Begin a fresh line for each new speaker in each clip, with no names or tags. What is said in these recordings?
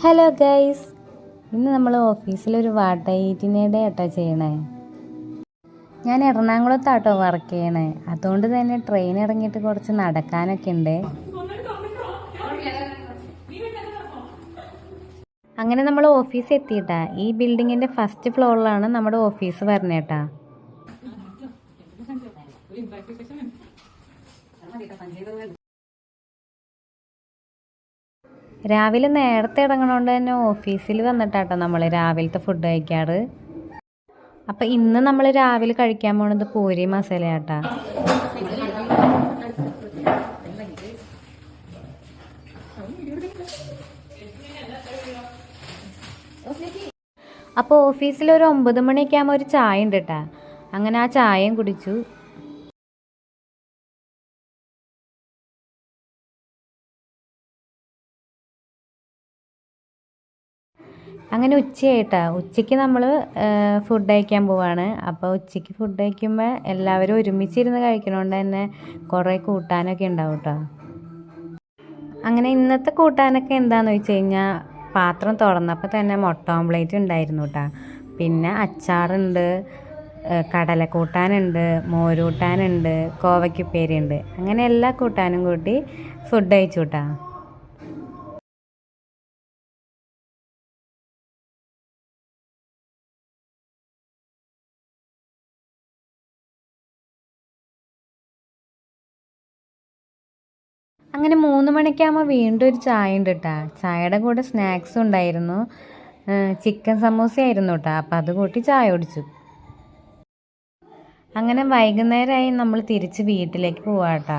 Hello guys, ഇന്ന് നമ്മൾ ഓഫീസിലൊരു വാട്ട ഈറ്റിനേടെ ആട്ടോ ചെയ്യണേ. ഞാൻ എറണാകുളത്താട്ടോ വർക്ക് ചെയ്യണേ. അതുകൊണ്ട് തന്നെ ട്രെയിൻ ഇറങ്ങിയിട്ട് കുറച്ച് നടക്കാനൊക്കെ ഉണ്ട്. അങ്ങനെ നമ്മൾ ഓഫീസ് എത്തിയിട്ടാ. ഈ ബിൽഡിങ്ങിൻ്റെ ഫസ്റ്റ് ഫ്ലോറിലാണ് നമ്മുടെ ഓഫീസ് വരണേട്ടാ. രാവിലെ നേരത്തെ ഇറങ്ങണോണ്ട് തന്നെ ഓഫീസിൽ വന്നിട്ടാട്ടോ നമ്മൾ രാവിലത്തെ ഫുഡ് കഴിക്കാറ്. അപ്പം ഇന്ന് നമ്മൾ രാവിലെ കഴിക്കാൻ പോണത് പൂരി മസാലയാട്ടാ. അപ്പോൾ ഓഫീസിൽ ഒരു 9 മണിയൊക്കെ ആകുമ്പോൾ ഒരു ചായ ഉണ്ട് കേട്ടാ. അങ്ങനെ ആ ചായയും കുടിച്ചു. അങ്ങനെ ഉച്ചയായിട്ടാ. ഉച്ചയ്ക്ക് നമ്മൾ ഫുഡ് കഴിക്കാൻ പോവാണ്. അപ്പോൾ ഉച്ചയ്ക്ക് ഫുഡ് കഴിക്കുമ്പോൾ എല്ലാവരും ഒരുമിച്ചിരുന്ന് കഴിക്കണോണ്ട് തന്നെ കുറേ കൂട്ടാനൊക്കെ ഉണ്ടാവും കേട്ടോ. അങ്ങനെ ഇന്നത്തെ കൂട്ടാനൊക്കെ എന്താണെന്ന് വെച്ച് കഴിഞ്ഞാൽ, പാത്രം തുറന്നപ്പോൾ തന്നെ മുട്ട ഓംപ്ലേറ്റ് ഉണ്ടായിരുന്നു കേട്ടോ. പിന്നെ അച്ചാറുണ്ട്, കടലക്കൂട്ടാനുണ്ട്, മോരൂട്ടാനുണ്ട്, കോവയ്ക്കുപ്പേരിയുണ്ട്. അങ്ങനെ എല്ലാ കൂട്ടാനും കൂട്ടി ഫുഡ് കഴിച്ചു കേട്ടോ. അങ്ങനെ 3 മണിക്കാകുമ്പോൾ വീണ്ടും ഒരു ചായ ഉണ്ട് കേട്ടോ. ചായയുടെ കൂടെ സ്നാക്സും ഉണ്ടായിരുന്നു. ചിക്കൻ സമൂസ ആയിരുന്നു കേട്ടോ. അപ്പം അത് കൂട്ടി ചായ കുടിച്ചു. അങ്ങനെ വൈകുന്നേരമായി നമ്മൾ തിരിച്ച് വീട്ടിലേക്ക് പോവാം കേട്ടോ.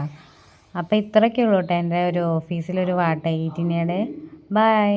അപ്പം ഇത്രയൊക്കെ ഉള്ളൂ കേട്ടോ എൻ്റെ ഒരു ഓഫീസിലൊരു വാട്ട ഈറ്റിനയുടെ. ബൈ.